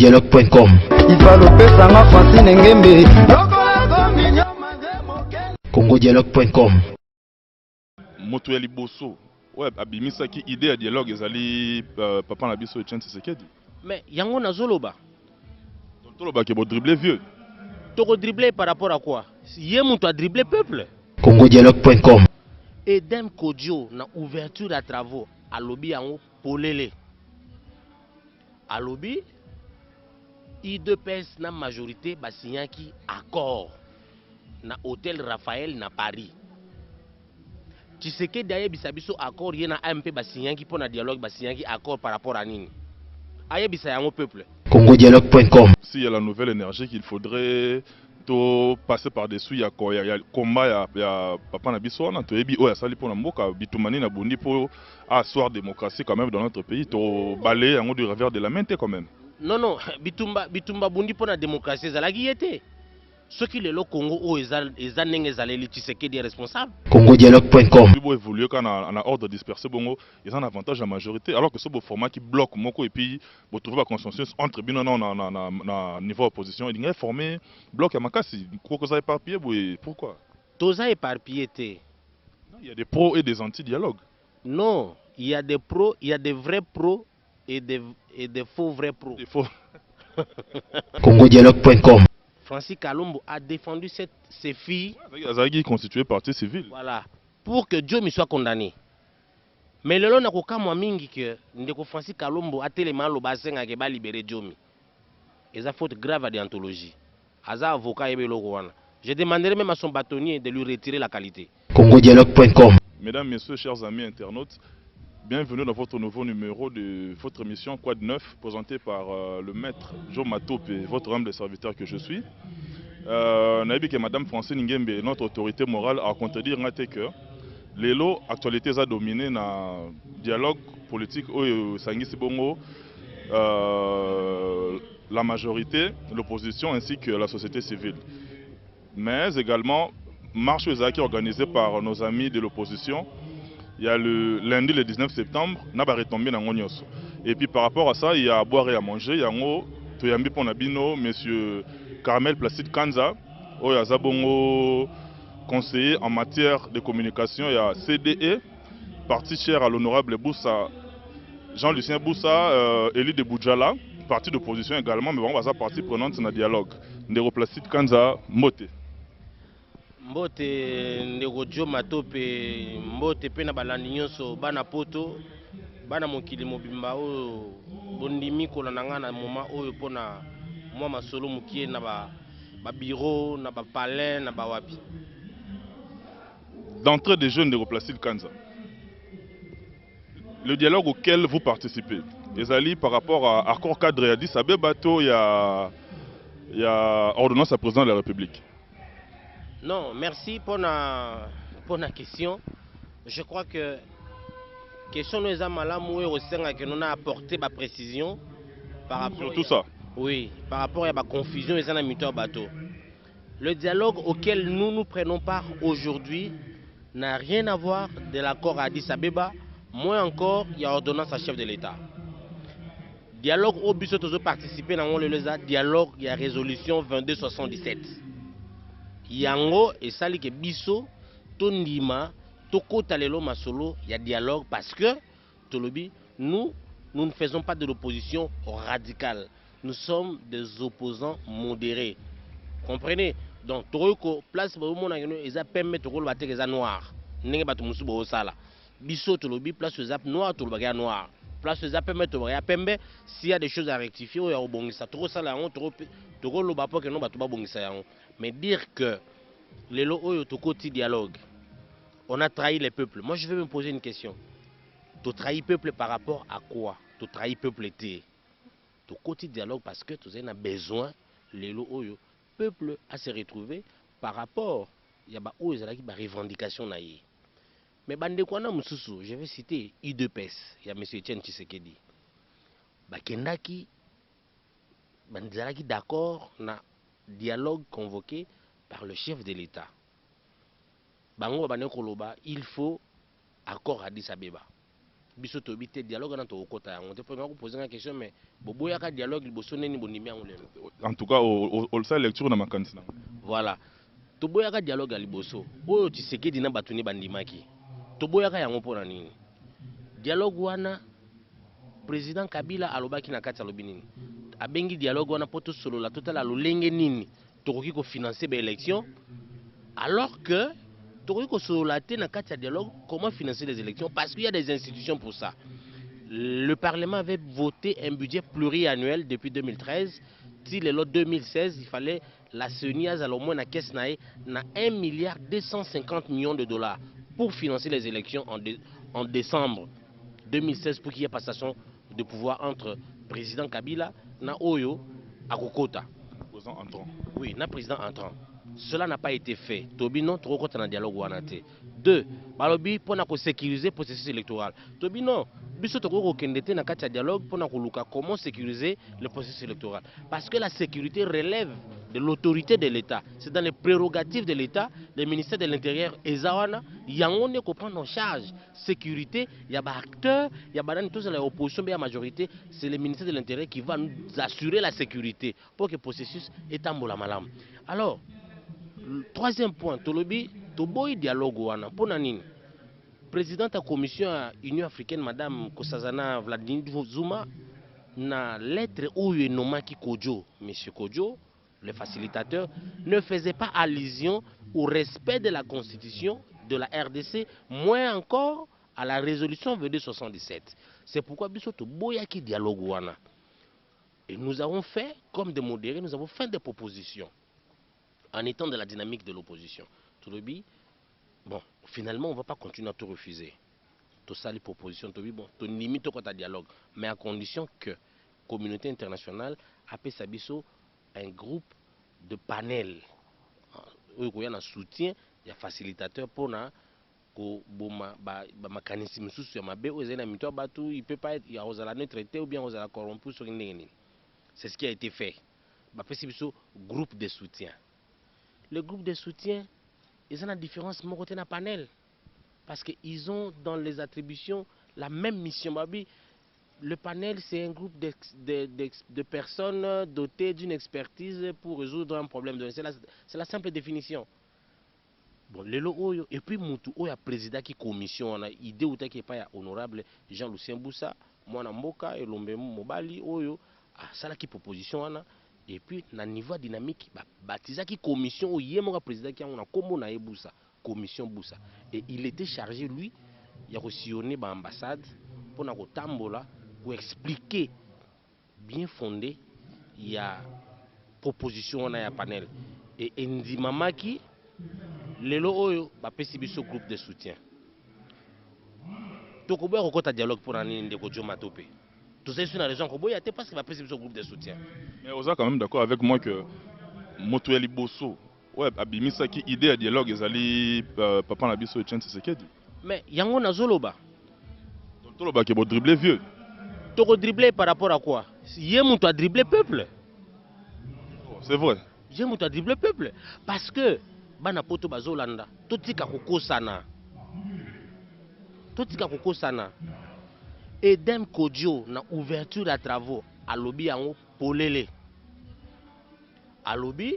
congodialogue.com. congodialogue.com. Moto ya liboso ouais abimisa ki idée ya dialogue ezali papa na biso Etienne Tshisekedi. Mais yango nazoloba toloba ke bo dribbler vieux. Toko dribbler par rapport à quoi? Yé moto a dribbler peuple. congodialogue.com. Edem Kodio na ouverture à travaux à lobby yango polele. À lobby I2PS na majorité basinyaki accord na hôtel Raphaël na Paris. Tshisekedi ayebisa biso accord ye na AMP basinyaki pour na dialogue basinyaki accord par rapport à nini? Ayebisa yango peuple. congodialogue.com. S'il y a la nouvelle énergie qu'il faudrait passer par-dessus, il y a combat, il y a papa na biso na toyebi oya sali pour na mboka bitumani na bondi pour asseoir démocratie quand même dans notre pays, to balayer yango du revers de la main quand même. Non, bitumba bondi pour la démocratie ezalaki yete. Ce qui est le Congo où ezanenge ezaleli Tshisekedi est responsable. congodialogue.com. Pour évoluer quand on a ordre dispersé bongo, ils ont un avantage la majorité alors que ce beau format qui bloque moko et puis vous trouvez la consensus entre bino na niveau opposition, il y a formé bloc à makasi. Pourquoi ça éparpillé pourquoi? Toza éparpillé te. Il y a des pros et des anti-dialogues. Non, il y a des pros, il y a des vrais pros et des faux vrais pros. Des faux. congodialogue.com. Francis Kalombo a défendu ses filles. Azagi constitué partie civile. Voilà. Pour que Dieu me soit condamné. Mais le long n'a qu'aucun mois mingi que Ndeko Francis Kalombo a tellement le bassin à Keba libérer Diomi. Et ça faute grave à déontologie. Aza avocat et wana. Je demanderai même à son bâtonnier de lui retirer la qualité. congodialogue.com. Mesdames, messieurs, chers amis internautes, bienvenue dans votre nouveau numéro de votre émission Quad 9, présentée par le maître Joe Matope, votre humble serviteur que je suis. Naïbi que Madame Francine Ngembe, notre autorité morale, a contredire que les lots actualités a dominé dans le dialogue politique où Sangisi Bongo, la majorité, l'opposition ainsi que la société civile. Mais également, marche qui est organisée par nos amis de l'opposition. Il y a le lundi le 19 septembre, n'a pas retombé dans Ngonyos. Et puis par rapport à ça, il y a à boire et à manger. Il y a un Toyambi Ponabino, monsieur Carmel Placide Kanza, il y a Zabongo, conseiller en matière de communication. Il y a CDE, parti cher à l'honorable Boussa, Jean-Lucien Boussa, Élie de Boudjala, parti d'opposition également, mais bon, on va partie prenante dans le dialogue. Ndero Placide Kanza, Mote. Mbote Ndeko Joe Matope, mbote pe na balandi nyonso bana poto, bana mokili mobimba oyo bondimi kolanda nga na moment oyo pona mwa masolo mukie na ba bureau, na ba palais, na ba wapi. D'entrée des jeunes de Placide Kanza, le dialogue auquel vous participez, Ezali par rapport à accord cadre et Addis Abeba, il y a ordonnance à président de la République. Non, merci pour la question. Je crois que question nous a malamu au sein que nous a apporté ma précision par rapport sur tout ça. Oui, par rapport à la confusion et à la bateau. Le dialogue auquel nous prenons part aujourd'hui n'a rien à voir de l'accord Addis Abeba, moins encore il y a ordonnance à chef de l'État. Dialogue au but de participer dans le dialogue, il y a résolution 2277. Yango et sali ke biso tondima tokota lelo masolo il y a dialogue parce que tolobi nous ne faisons pas de l'opposition radicale, nous sommes des opposants modérés, comprenez. Donc toko place ba mona ngeno eza pembe toko ba te eza noir ndenge bato musu bo sala biso tolobi place eza noir toloba ya noir, place eza pembe toloba ya pembe. S'il y a des choses à rectifier ou ya obongisa toko sala yango toko loba po ke no bato ba bongisa yango. Mais dire que les lots oyo tokoti dialogue, on a trahi les peuples. Moi je vais me poser une question. Tu trahis peuple par rapport à quoi? Tu trahis peuple été. Tokoti dialogue parce que tu as besoin les lots oyo peuple à se retrouver par rapport il y a ba oyo zalaki ba revendication na ye. Mais bande kwana mususu, je vais citer I2PS, il y a monsieur Etienne Tshisekedi. Ba kendaki bandizalaki d'accord na dialogue convoqué par le chef de l'État. Bango Banekoloba, il faut accord Addis Abeba. biso to bité dialogue na to okota yango te pour poser une question mais boboya ka dialogue liboso neni bondimi yango lelo. En tout cas au sa lecture na makanisi na. Voilà. To boya ka dialogue à liboso. Oyo Tshisekedi na batuni bandimaki. To boya ka yango pona nini? Dialogue wana président Kabila alobaki na kati alobi nini? Abengi dialogue wana poto solo la totale alolenge nini? Tokoki ko financer ba élection alors que tokoki ko solo la te na kati ya dialogue comment financer les élections parce qu'il y a des institutions pour ça. Le Parlement avait voté un budget pluriannuel depuis 2013. Si le lot 2016, il fallait la CENI à au moins na caisse na 1 milliard 250 millions de dollars pour financer les élections en décembre 2016 pour qu'il y ait passation de pouvoir entre président Kabila na Oyo Akokota. Président entrant. Oui, na président entrant. Cela n'a pas été fait. Tobino, trop content dans dialogue wanate. Deux, balobi pour sécuriser le processus électoral. Tobino, biso toko kendete na kati dialogue pour luka comment sécuriser le processus électoral. Parce que la sécurité relève de l'autorité de l'État. C'est dans les prérogatives de l'État, le ministère de l'Intérieur et Zawana, yango ne prendre en charge sécurité, il y a des acteurs, il y a tous l'opposition, il y a la majorité, c'est le ministère de l'Intérieur qui va nous assurer la sécurité pour que le processus est en malam. Alors, troisième point, Tolobi, Toboy dialogue wana pour nanine. Présidente de la commission Union africaine, Madame Kosazana Vladimir Zuma, na lettre où il nomaki Kodjo, Monsieur Kodjo, le facilitateur, ne faisait pas allusion au respect de la constitution de la RDC, moins encore à la résolution 2277. C'est pourquoi Biso Toboya qui dialogue wana. Et nous avons fait, comme des modérés, nous avons fait des propositions. En étant dans la dynamique de l'opposition. Bon, finalement, on ne va pas continuer à tout refuser. Tout ça, les propositions, bon, tu limites au dialogue, mais à condition que la communauté internationale appelle Sabiso un groupe de panel. Il y a un soutien, il y a un facilitateur pour na mécanisme sous ma bé, il peut pas être, il y a la neutralité ou bien aux la corrompu sur une. C'est ce qui a été fait. C'est un groupe de soutien. Le groupe de soutien, ils ont la différence mon côté dans panel. Parce qu'ils ont dans les attributions la même mission. Le panel, c'est un groupe de personnes dotées d'une expertise pour résoudre un problème. C'est la simple définition. Bon, et puis, il y a président qui commission, on a idée ou qui n'est pas honorable Jean-Lucien Boussa, moi, Mboka, et l'Ombe Mobali, ça qui proposition. Et puis, na niveau dynamique, baptisé qui commission au yémo président qui a un commun na Boussa, commission Boussa. Et il était chargé lui, il a reçonné l'ambassade pour na tambola pour expliquer bien fondé il y a proposition na ya panel. Et Ndi Mamaki lelo oyo ba pesi biso groupe de soutien. Tokoboya kokota dialogue pour nani ndeko Joma Topé. Tout ça, c'est une raison qu'il y a parce qu'il va passer ce groupe de soutien. Mais vous êtes quand même d'accord avec moi que Motoyeli Bosso, ouais, Abimisa qui idée à dialogue, ils allaient Papa Nabiso et Tchène Tshisekedi. Mais Yango Nazoloba. Toloba qui est dribblé vieux. Tu as dribblé par rapport à quoi? Yémou a dribblé le peuple. C'est vrai. Yémou a dribblé le peuple. Parce que, Bana Poto Bazolanda, tout tika koko sana. Tout tika koko sana. Edem Kodjo na ouverture à travaux à lobby en polele. À lobby,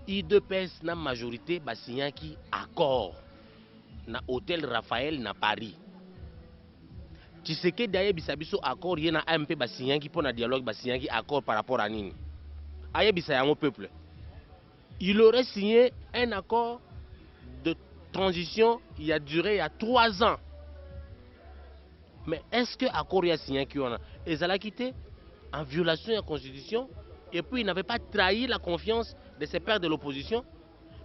I2PS na majorité basignan qui accord na hôtel Raphaël na Paris. Tshisekedi d'ailleurs bisabiso accord yena AMP basignan qui pour na dialogue basignan qui accord par rapport à nini. Aye bisa yango peuple. Il aurait signé un accord de transition il a duré il y a 3 ans. Mais est-ce que l'accord a signé qui on a? Ils allaient quitter en violation de la Constitution et puis ils n'avaient pas trahi la confiance de ses pairs de l'opposition?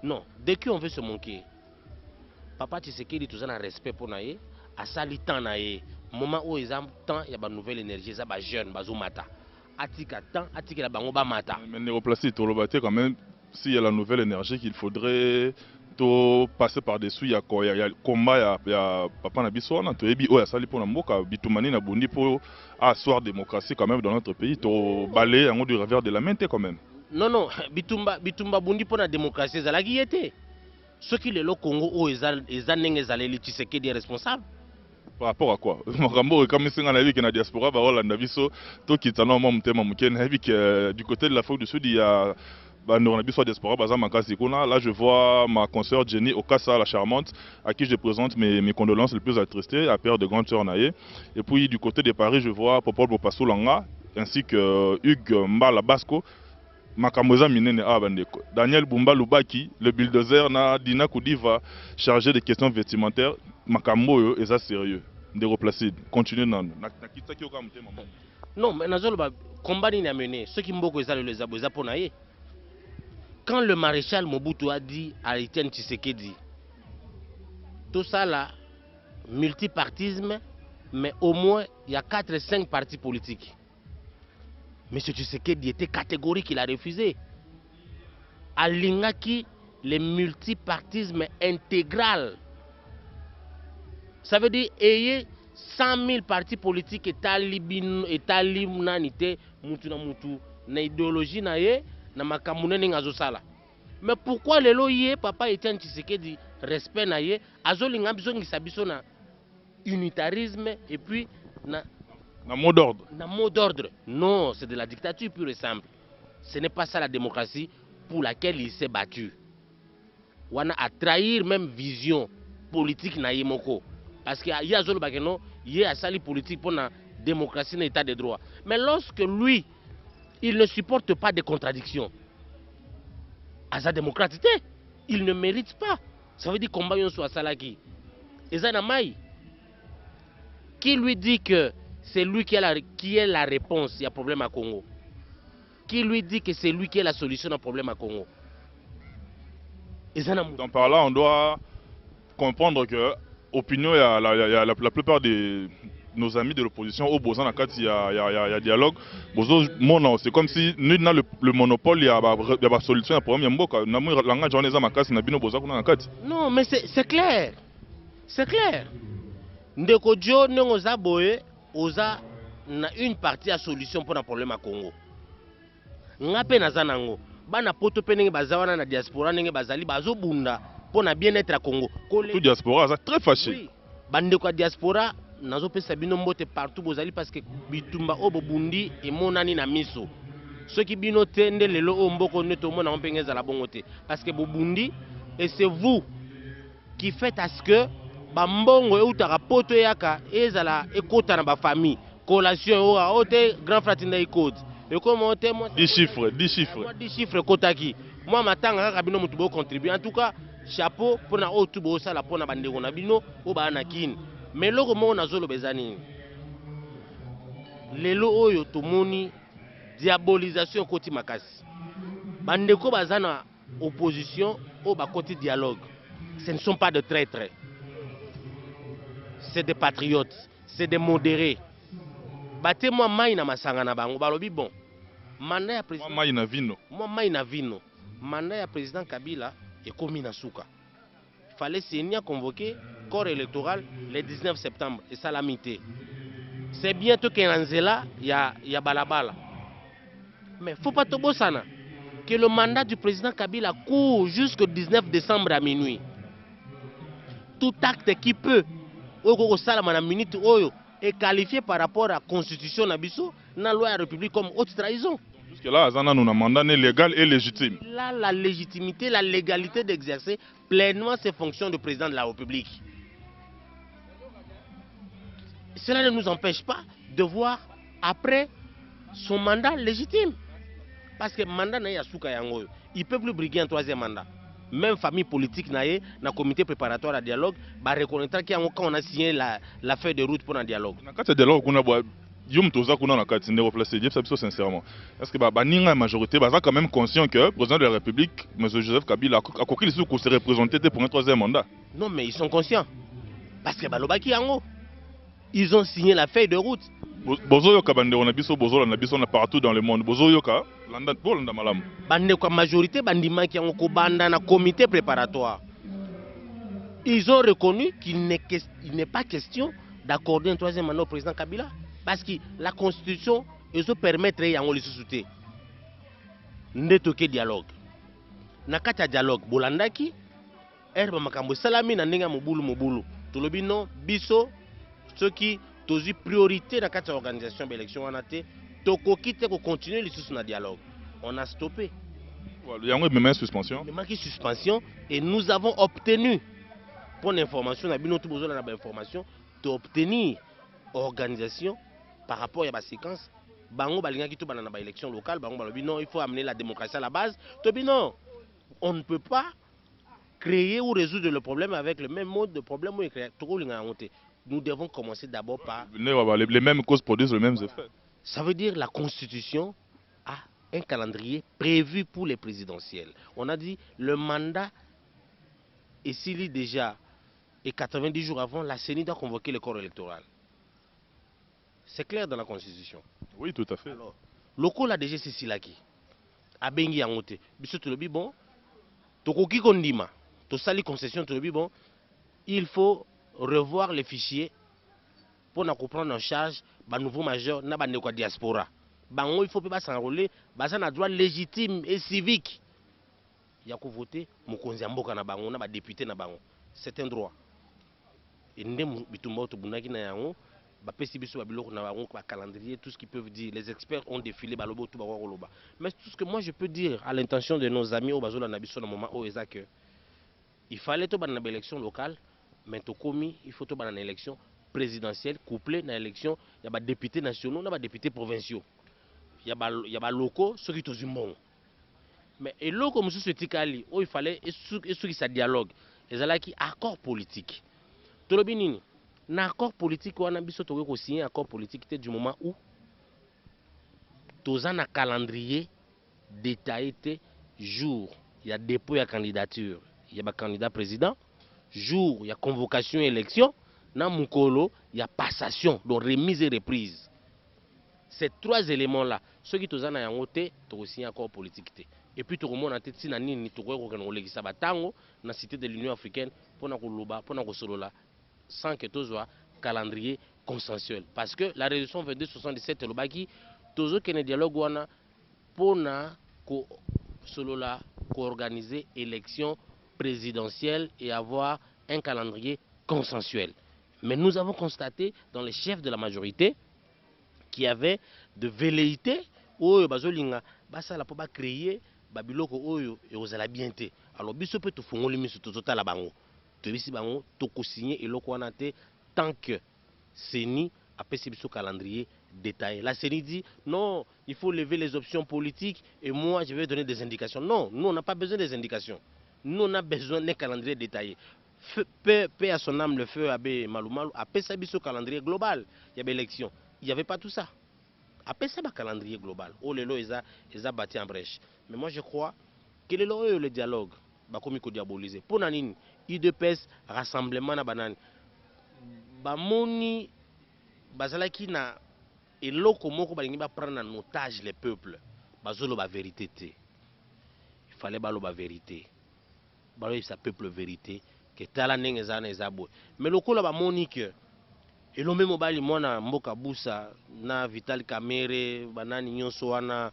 Non. Dès qu'on veut se manquer, Papa Tshisekedi tout ça un respect pour naïe, à sali temps naïe, moment où ils ont temps il y a une nouvelle énergie, ça va jeune, bazo mata. Atika temps, atika la bango ba mata. Mais néoplastie, Tolobaté quand même, s'il y a la nouvelle énergie qu'il faudrait passer par-dessus, il y a combat, il y a Papa Nabiso, il y a Sali pour Namboka, Bitumani Nabundi pour asseoir la démocratie quand même dans notre pays, to balayer en haut du revers de la main quand même. Non, non, Bitumba Bundi pour la démocratie, ça l'a guillette. Ceux qui le Congo, ils ont Tshisekedi est responsable. Par rapport à quoi? Makambo comme si on avait que la diaspora ba Hollande biso to kitana mo mutema mukene hebi que du côté de l'Afrique du Sud il y a on a biso diaspora baza makasi kuna. Là je vois ma consoeur Jenny Okassa la charmante à qui je présente mes condoléances les plus attristées à père de grande sœur Naye. Et puis du côté de Paris je vois Popol Bopassou Langa ainsi que Hugues Mbala Basco. Makamoza Minene Abandeko. Daniel Bumba Lubaki, le bulldozer na Dina Koudiva chargé des questions vestimentaires. Makambo est ça sérieux. De replacer. Continuez dans. Non, mais le combat n'est mené. Ce qui m'ont les aboisa pour naïe. Quand le maréchal Mobutu a dit à Etienne Tshisekedi, tout ça là, multipartisme, mais au moins il y a 4-5 partis politiques. M. Tshisekedi était catégorique, il a refusé. À Lingaki, le multipartisme intégral. Ça veut dire ayez 100 000 partis politiques et talimnanité, mutu na mutu, na idéologie na ye, na makamune n'engazosala. Mais pourquoi le loyer, papa Etienne Tshisekedi, respect na ye, azolinga biso ngisabiso na unitarisme et puis na mot d'ordre. Na mot d'ordre. Non, c'est de la dictature pure et simple. Ce n'est pas ça la démocratie pour laquelle il s'est battu. Wana a trahir même vision politique na yemoko. Parce qu'il y a zolo bakeno, il y a sali politique pour la démocratie et l'état de droit. Mais lorsque lui, il ne supporte pas de contradictions, à sa démocratie, il ne mérite pas. Ça veut dire combat yon soit salaki. Et ça n'a mai. Qui lui dit que c'est lui qui est la réponse, il y a problème à Congo? Qui lui dit que c'est lui qui est la solution au problème à Congo? Donc par là, on doit comprendre que opinion, il y a la plupart de nos amis de l'opposition au Bozan, il y a dialogue. C'est comme si nous avons le monopole, il y a une solution à problème. Non, mais c'est clair. C'est clair. Ndeko Dio n'oza boye oza na une partie à solution pour un problème à Congo. Ngape nazanango bana poto penenge bazawana na diaspora nenge bazali bazo bunda pour na bien-être à Congo. Tout diaspora ça très fâché. Oui. Bandeko a diaspora nazo pesa bino mbote partout bozali parce que bitumba obo bundi et monani na miso. Ceux qui bino tende lelo o mboko neto mona mpengeza la bongote parce que bobundi et c'est vous qui faites à ce que bambongo e utaka poto yaka ezala ekota na ba famille collation o ote grand fratinda ikode et comme on te moi 10 chiffres 10 chiffres kotaki moi matanga kaka bino mutu bo contribuer en tout cas chapeau pour na otu bo sala pour na bandeko na bino o ba na kin mais loko mo na zolo bezani lelo oyo tomoni diabolisation koti makasi bandeko bazana opposition o ba koti dialogue. Ce ne sont pas de traîtres. C'est des patriotes, c'est des modérés. Battez-moi maïna masangana bango balobi bon. Mandat ya président maïna vino. Moi maïna vino. Mandat ya président Kabila est commis na souka. Il fallait signer convoquer corps électoral le 19 septembre et ça l'a mité. C'est bientôt qu'Enanzela y a balabala. Mais faut pas tobo sana que le mandat du président Kabila court jusqu'au 19 décembre à minuit. Tout acte qui peut est qualifié par rapport à la constitution nabiso na loi de la République comme haute trahison. Parce que là, on a un mandat légal et légitime. Là, la légitimité, la légalité d'exercer pleinement ses fonctions de président de la République. Cela ne nous empêche pas de voir après son mandat légitime. Parce que le mandat n'a pas yango. Il ne peut plus briguer un troisième mandat. Même famille politique na comité préparatoire à dialogue, bah reconnaître quand on a signé la feuille de route pour un dialogue. Quand ce dialogue on a sincèrement. Est-ce que la majorité est quand même conscient que le président de la République, M. Joseph Kabila, a coquille se représenter pour un troisième mandat? Non, mais ils sont conscients. Parce que ils ont signé la feuille de route. Bozoyoka bande on a biso bozola na biso na partout dans le monde. Bozoyoka landa bolanda malamu. Bande kwa majorité bandima qui ont banda na comité préparatoire. Ils ont reconnu qu'il n'est pas question d'accorder un troisième mandat au président Kabila parce que la constitution ils permettre yango le sous-souté. Ndetoke dialogue. Na kata dialogue bolandaki erba makambo salami na ndinga mobulu. Tolobi non biso ceux qui ont priorité dans l'organisation de l'élection, on a continuer le dialogue. On a stoppé. Il y a une suspension. Il manque une suspension et nous avons obtenu, pour l'information, on a bien besoin d'information, d'obtenir organisation par rapport à la séquence. Bango balinga qui tout dans l'élection locale, bango balobi non, il faut amener la démocratie à la base. Tobi non, on ne peut pas créer ou résoudre le problème avec le même mode de problème. Nous devons commencer d'abord par... Les mêmes causes produisent les mêmes effets. Ça veut dire que la Constitution a un calendrier prévu pour les présidentielles. On a dit le mandat est s'il est déjà et 90 jours avant, la CENI doit convoquer le corps électoral. C'est clair dans la Constitution. Oui, tout à fait. Alors, le coup là déjà c'est Silaki. A bengi angote. Biso to lobi bon. Tokoki kondima. To sali concession to lobi bon. Il faut revoir les fichiers pour nous prendre en charge les nouveaux majeurs na ba diaspora. Bango il faut pas s'enrôler, basa na droit légitime et civique. Il y a que voter mokonzi mboka na bango na ba député na bango. C'est un droit. Et ndem bitumba to bunaki na yango ba pesi biso ba biloko na bango ba calendrier, tout ce qu'ils peuvent dire. Les experts ont défilé ba lobo tout ba loba. Mais tout ce que moi je peux dire à l'intention de nos amis au bazola na biso na moment o ezake il fallait to ba na élection locale. Mais il faut une élection présidentielle couplée à l'élection, il y a des députés nationaux, il y a des députés provinciaux. Il y a des locaux, ceux qui sont bons. Mais et là, comme il fallait que ça dialogue. Il y a un accord politique. Tout le monde, un accord politique, on a signé un accord politique du moment où tous un calendrier détaillé jour, il y a dépôt de candidature, il y a un candidat président. Jour, il y a convocation et élection. Dans Mukolo, il y a passation, donc remise et reprise. Ces trois éléments-là, ceux qui sont en côté, tu as aussi un accord politique. Et puis, tu remontes en tête, si tu as dans la cité de l'Union africaine, pour sans que tu aies un calendrier consensuel. Parce que la résolution 2277, le baki, tu as un dialogue pour organiser l'élection présidentielle et avoir un calendrier consensuel. Mais nous avons constaté dans les chefs de la majorité qu'il y avait de velléités où bazolinga basa la pas créer babiloko oyo et aux alabienté. Alors biso peut tout fongoli miso tout la bango. Tu bisi bango to ko signer et loko anate tant que CENI a pesi biso calendrier détaillé. La CENI dit non, il faut lever les options politiques et moi je vais donner des indications. Non, nous on n'a pas besoin des indications. Nous, on a besoin d'un calendrier détaillé. Paix à son âme, le feu Abbé Maloumalou, a fait ça un calendrier global. Il y avait l'élection. Il n'y avait pas tout ça. Après ça, un calendrier global. Oh, les lois, ils ont battu en brèche. Mais moi, je crois que le dialogue, comme il faut diaboliser. Pour Nanine, IDPS, rassemblement na banane. Bamoni, bazalaki na, et l'oko moko balingi ba prendre en otage les peuples. Bazolo ba vérité. Il fallait balo ba vérité. Ça peuple vérité que tala ndenge za na ezabo mais lokola ba monique et lo même bali mona mboka busa na Vital Kamerhe banani nyonso wana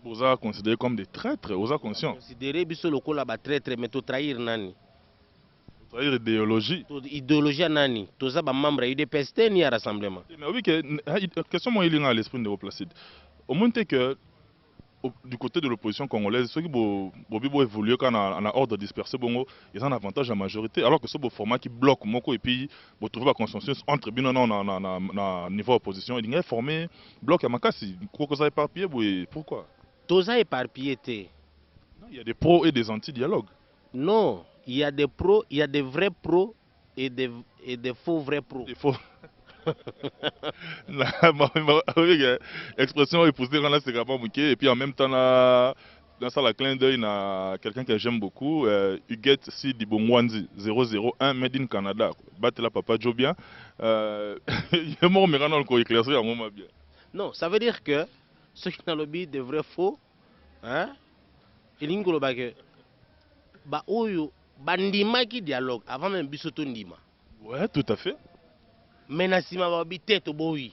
vous êtes considérés comme des traîtres, vous êtes conscient. Considéré biso lokola ba traître mais to trahir nani, trahir idéologie. Idéologie nani toza ba membre ya UDPS ni à rassemblement. Mais oui que question moi il est à l'esprit de vos Placide. Au moins que du côté de l'opposition congolaise, ceux qui vont évoluer quand on a ordre dispersé, ils ont un avantage à la majorité, alors que ce format qui bloque Moko et puis vous trouvez la consensus entre bien niveau opposition, il est formé bloc à Makassi. Pourquoi ça éparpillé? Pourquoi? Tout ça éparpillé. Il y a des pros et des anti-dialogues. Non, il y a des pros, il y a des vrais pros et des faux vrais pros. Des faux. Expression épousée dans c'est vraiment et puis en même temps dans ça la clin d'œil na quelqu'un que j'aime beaucoup Huguette Si Dibongwanzi 001 Made in Canada battre la papa Joe bien il est mort mais quand on le éclaircir à moment bien. Non, ça veut dire que ceux qui ont le lobby de vrais faux hein il ingolo ba que ba oyo bandima qui dialogue avant même bisoto ndima. Ouais, tout à fait. Mais Nassima va habiter au boui.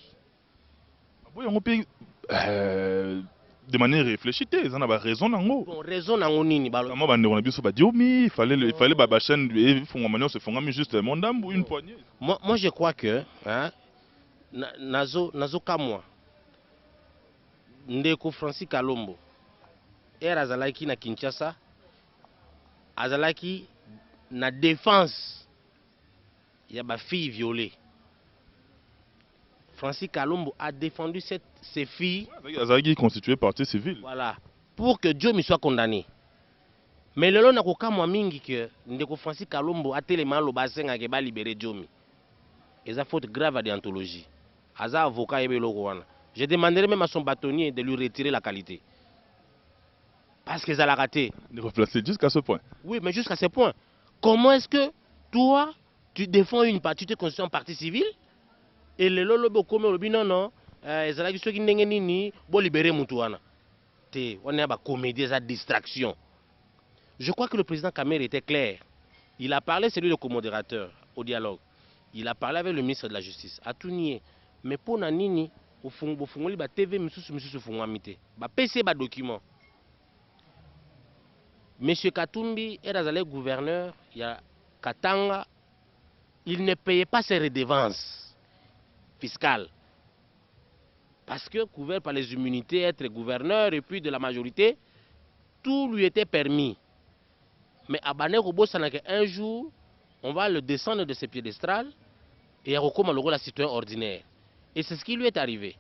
De manière réfléchie, ils en ont raison en haut. Bon, raison en haut nini balo. Moi on a bien ça dit il fallait ba chaîne et font manière se font juste mon dame ou une poignée. Moi je crois que hein nazo kamwa ndeko Francis Kalombo azalaki na Kinshasa, azalaki na défense ya ba filles violées. Francis Kalombo a défendu ces filles. Azalaki constitué partie civile. Voilà, pour que Dieu me soit condamné. Mais le long a mingi que ndeko Francis Kalombo a tellement le bassin à ba libérer Diomi. Et ça faute grave à déontologie. Aza avocat et wana. Je demanderai même à son bâtonnier de lui retirer la qualité. Parce qu'ils a raté. De replacer jusqu'à ce point. Oui, mais jusqu'à ce point. Comment est-ce que toi, tu défends une partie, tu te constitues en partie civile et le lolo boko me obi non non, ezalaki soki ndenge nini bo libérer mutu wana. Te, on a ba comédie za distraction. Je crois que le président Kamer était clair. Il a parlé, c'est lui le co-modérateur au dialogue. Il a parlé avec le ministre de la Justice. A tout nié. Mais pour Nanini, au fond, ba TV, monsieur Fungwamite. Ba PC, ba document. Monsieur Katumbi est le gouverneur, il y a Katanga, il ne payait pas ses redevances fiscales. Parce que, couvert par les immunités, être gouverneur et puis de la majorité, tout lui était permis. Mais à Bané Robo, un jour, on va le descendre de ses piédestrales et à Rokoma le rôle de citoyen ordinaire. Et c'est ce qui lui est arrivé.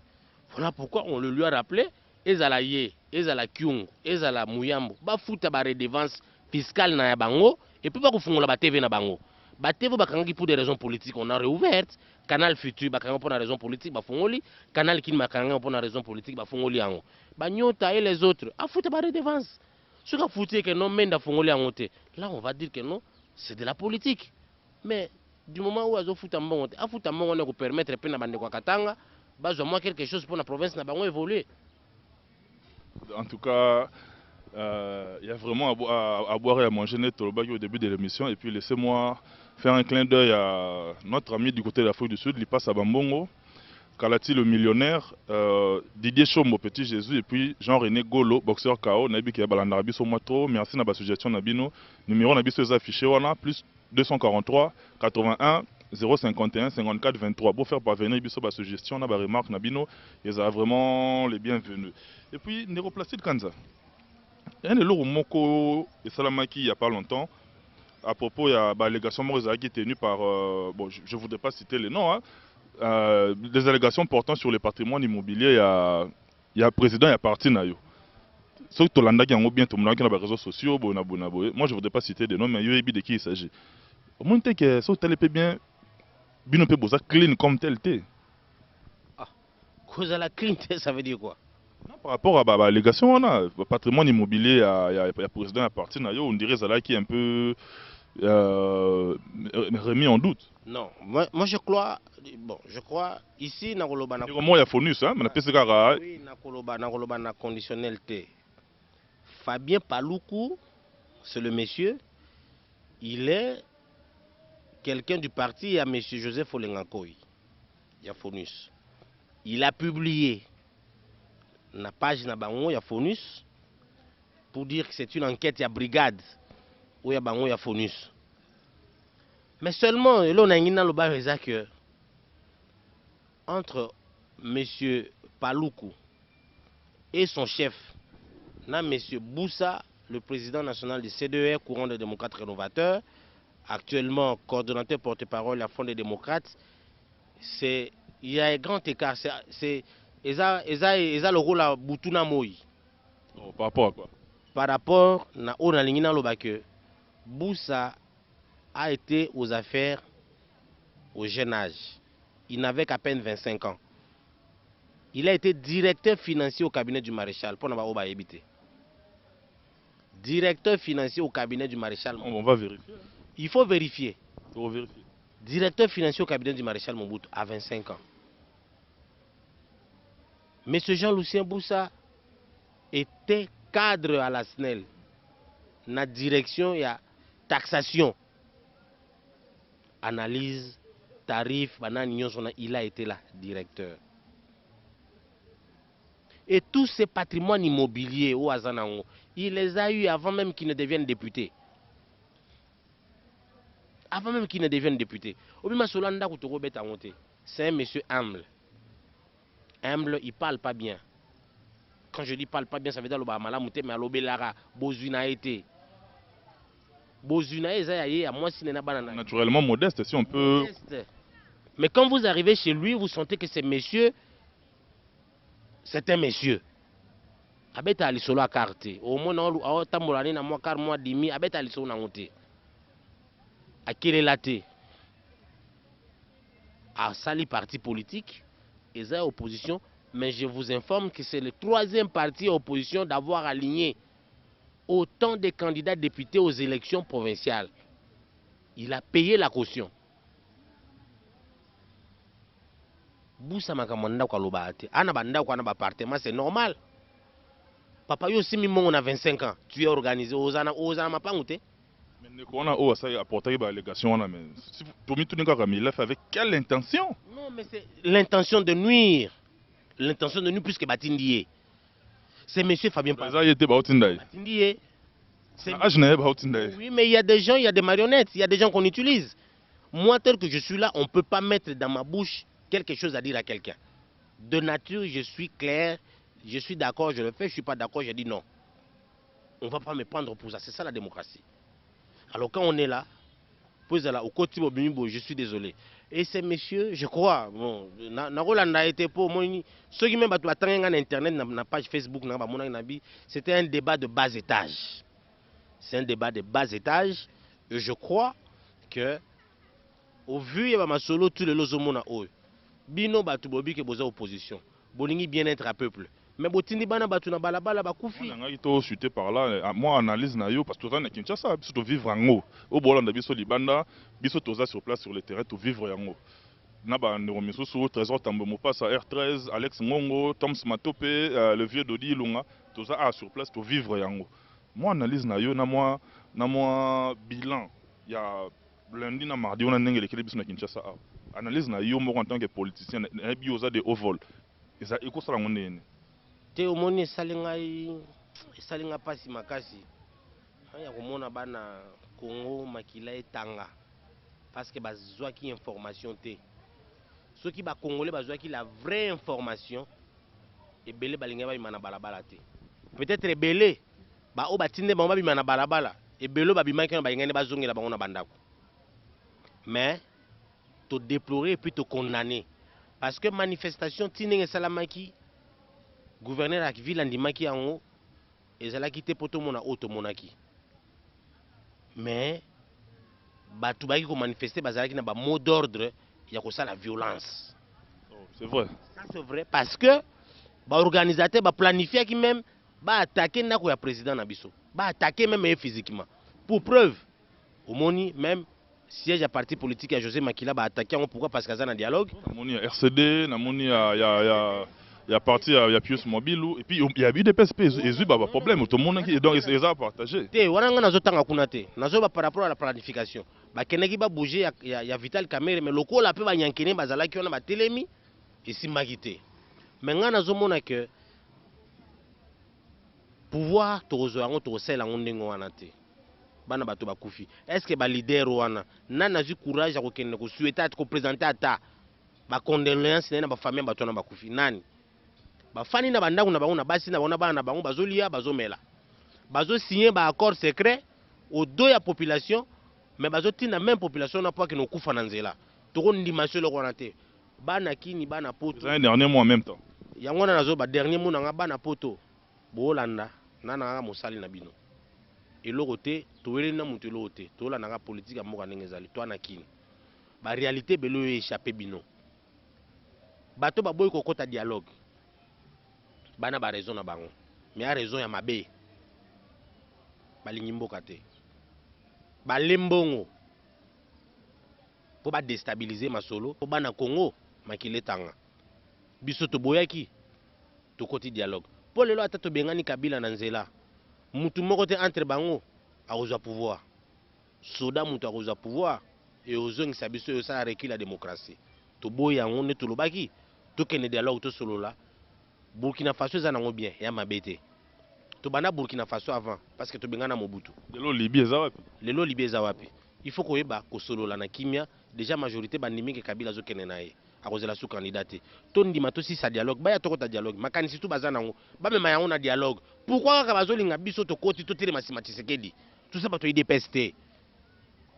Voilà pourquoi on le lui a rappelé. Ezala ye, ezala kyung, ezala muyambo, ba futa ba redevance fiscale na bango, et puis ba kufungola ba TV na bango. Ba TV ba kangi pour des raisons politiques, on a réouverte. Canal Futur ba kangi pour des raisons politiques, ba fungoli. Canal Kin ba kangi pour des raisons politiques, ba fungoli ango. Ba nyota et les autres, a futa ba redevance. Ce qu'a foutu que non menda fungoli ango te. Là on va dire que non, c'est de la politique. Mais du moment où azo futa mbongo, a futa mbongo ne ko permettre pe na bande kwa Katanga, ba zo moi quelque chose pour la province na bango évoluer. En tout cas, il y a vraiment à boire et à manger net au début de l'émission. Et puis laissez-moi faire un clin d'œil à notre ami du côté de l'Afrique du Sud, Lipas Abambongo, Kalati le millionnaire, Didier Chombo, Petit Jésus, et puis Jean-René Golo, boxeur KO, Nabi qui est balandarbi sur moi trop. Merci na suggestion Nabino. Numéro Nabi sur les affichés, voilà, plus 243 81 051 54 23 pour faire parvenir biso ba suggestion na ba remarque Nabino, ils sont vraiment les bienvenus. Et puis Néroplastide Kanza. Il y a un loro moko et Salamaki il n'y a pas longtemps à propos il y a une allégation qui est tenue par bon je ne voudrais pas citer les noms hein, des allégations portant sur le patrimoine immobilier il y a président il y a parti nayo. Sauf que Tolanda qui a bien tout le monde qui a les réseaux sociaux moi je ne voudrais pas citer des noms mais il y a de qui il s'agit. Au moins que ça tel peut bien Bino peut bossa clean comme tel t'es. Ah, cause à la clean ça veut dire quoi? Non, par rapport à la légation, on a le patrimoine immobilier, il y a président à partir de on dirait ça là qui est un peu remis en doute. Non, moi je crois, bon, je crois ici na koloba na. Moi il y a Fonus hein, mais na pese kara. Oui, na koloba na conditionnalité. Fabien Paloukou, c'est le monsieur, il est quelqu'un du parti, il y a M. Joseph Olengakoy, il y a Fonus. Il a publié la page Nabango, il y a Fonus, pour dire que c'est une enquête, il y a brigade, où il y a Bango, il y a Fonus. Mais seulement, là on a une que entre M. Paloukou et son chef, M. Boussa, le président national du CDR, courant des démocrates rénovateurs, actuellement coordonnateur porte-parole à Front des démocrates, il y a un grand écart. C'est le rôle à Boutuna Moï. Par rapport à quoi? Par rapport à que Boussa a été aux affaires au jeune âge. Il n'avait qu'à peine 25 ans. Il a été directeur financier au cabinet du maréchal. Pour n'avoir pas évité. Directeur financier au cabinet du maréchal. On va vérifier. Il faut vérifier. Il faut vérifier. Directeur financier au cabinet du maréchal Mobutu à 25 ans. M. Jean-Lucien Boussa était cadre à la SNEL. La direction et la taxation. Analyse, tarif, il a été là, directeur. Et tous ces patrimoines immobiliers au Azanango, il les a eu avant même qu'ils ne deviennent députés. Avant même qu'il ne devienne député. C'est un monsieur humble. humble, il parle pas bien. Quand je dis parle pas bien, ça veut dire que malamuté mais alobelara bozuna été. Bozuna ezaye à moi si nena banana. Naturellement modeste, si on peut. Modeste. Mais quand vous arrivez chez lui, vous sentez que c'est monsieur, c'est un monsieur. Abeta alisolo a carte. Au moins on tambolani na moi car moi dimi abeta alisolo na ngote. Akele laté. A sali parti politique, ils ont opposition, mais je vous informe que c'est le troisième parti opposition d'avoir aligné autant de candidats députés aux élections provinciales. Il a payé la caution. Boussa makamanda kwa lobate. Ana banda kwa na appartement, c'est normal. Papa yo si on a 25 ans, tu es organisé aux ana mapangute. Mais on a apporté une allégation, mais si il a fait avec quelle intention? Non, mais c'est l'intention de nuire. L'intention de nuire plus que Batindie. C'est monsieur Fabien Batindie. Batindie. Oui, mais il y a des gens, il y a des marionnettes, il y a des gens qu'on utilise. Moi, tel que je suis là, on ne peut pas mettre dans ma bouche quelque chose à dire à quelqu'un. De nature, je suis clair, je suis d'accord, je le fais, je ne suis pas d'accord, je dis non. On ne va pas me prendre pour ça, c'est ça la démocratie. Alors quand on est là, au côté je suis désolé. Et ces messieurs, je crois, bon, a été pour moi, ceux qui même battent internet, na page Facebook, c'était un débat de bas étage. C'est un débat de bas étage. Et je crois que, au vu de ma solo, tous les lozomona, bino batu bobi que boza opposition, bolingi bien-être à peuple. Mais botindi bana batu na balabala bakufi. On a été chuté par là. Moi analyse na yo parce que toi na Kinshasa, biso to vivre en haut. Au Bolanda biso libanda, biso toza sur place sur le terrain to vivre en haut. Na ba ndeko misusu Trésor Tambo Mopasa R13, Alex Ngongo, Toms Matope, le vieux Dodi Lunga, toza sur place to vivre en haut. Moi analyse na yo na moi bilan. Il y a lundi na mardi on a ndenge lekele biso na Kinshasa. Analyse na yo en tant que politicien na bioza de haut vol. Eza ekosala ngonene. Te omoni esalinga pasi makasi. Ya komona bana Congo makila etanga parce que bazwaki information te. Ceux qui ba congolais bazwaki la vraie information et belé balinga ba bimana balabala te. Peut-être belé ba o batinde ba bimana balabala et belo ba bimaki na balingane bazongela bango na bandako. Mais te déplorer et puis te condamner parce que manifestation tinenge salamaki gouverneur à ville andimaki yango ezalaki te poto mona auto monaki. Mais batu baki ko manifester bazalaki na ba mot d'ordre ya ko la violence. Oh, c'est vrai. Ça c'est vrai parce que ba organisateur ba planifier qui même ba attaquer ndako ya président na biso. Ba attaquer même physiquement. Pour preuve, au moni même siège à parti politique à José Makila ba attaquer pourquoi parce qu'il y a un dialogue. Moni RCD, na moni il y a parti, il y a Pius Mobile, et puis il y a eu des PSP, il y a eu des problèmes, tout le monde qui donc ils ont partagé. Par rapport à la planification, il bouger, il y a Vital Kamere, mais le coup la peut ba nyankene bazala qui on a ba telemi et si magité. Mais ngana zomona que pouvoir tozo yango to sela ngondengo wana te. Bana bato bakufi. Est-ce que ba leader wana nana zu courage ya kokende ko souhaiter ko présenter ata ba condoléances na ba famille bato na bakufi nani? Bafani na bandangu na bango na basi na bona bana na bango bazolia bazomela. Bazo signer ba accord secret au dos ya population mais bazo tina même population na pas que no kufa na nzela. Toko ndimation le konate. Bana kini bana poto. C'est un dernier mois en même temps. Yango na nazo ba dernier mois na bana poto. Bolanda nana mosali na bino. Eloko te toele na mutu eloko te tola na politique moko ndenge ezali to na kini. Ba réalité belo échappé bino. Bato ba boy ko kota dialogue. Bana ba raison na bango. Mais a raison ya mabe. Balingi mboka te. Ba lembongo. Po ba déstabiliser masolo, po bana Congo makile tanga. Biso to boyaki to koti dialogue. Po lelo ata to bengani Kabila na nzela. Mutu moko te entre bango akozwa pouvoir. Soda mutu akozwa pouvoir et ozongisa biso yo sa recul la démocratie. To boya ngo ne to lobaki. To kene dialogue to solo la. Burkina Faso za nango bien ya mabete. To bana Burkina Faso avant parce que to bengana Mobutu. Lelo Libye za wapi? Lelo Libye za wapi? Il faut koyeba ko solo la na kimia déjà majorité bandimi ke Kabila zo kene naye. akozela sous candidat. Tondi matosi sa dialogue, baya tokota dialogue, makanisi tout bazana ngo, ba me mayango na dialogue. Pourquoi ka bazolinga biso to koti to tele masima Tshisekedi? Tout ça bato IDPS.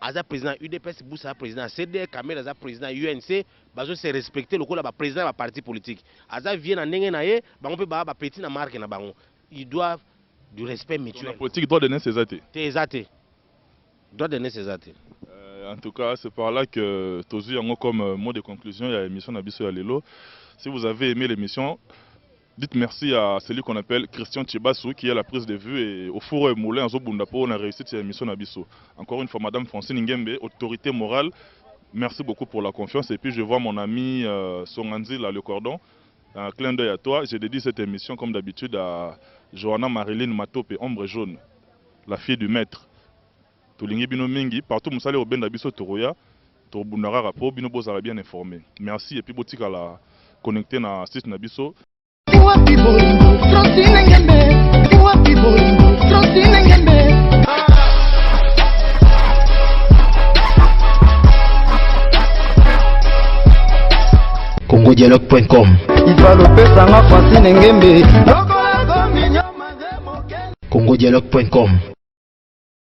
Aza président UDPS, Boussa président CD, Kamel aza président UNC, bazo se respecter le ba président ba parti politique. Aza vient na ndenge na ye, bango pe ba petit na marque na bango. Ils doivent du respect mutuel. La politique doit donner ses athées. Doit donner ses athées. En tout cas, c'est par là que Tozu Yango comme mot de conclusion, il y a l'émission Nabiso Yalelo. Si vous avez aimé l'émission, dites merci à celui qu'on appelle Christian Tchibassou qui est la prise de vue et au four et moulin en Zobundapo, on a réussi cette émission Nabiso. Encore une fois, Madame Francine Ngembe, autorité morale, merci beaucoup pour la confiance. Et puis je vois mon ami Songanzi, là, le cordon. Un clin d'œil à toi. J'ai dédié cette émission comme d'habitude à Johanna Marilyn Matope, Ombre Jaune, la fille du maître. Tolingi Bino Mingi, partout où au Ben Dabiso Toroya, Torobunara Rapo, Bino Bozara bien informé. Merci et puis Botika la connecté na site Nabiso. congodialogue.com congodialogue.com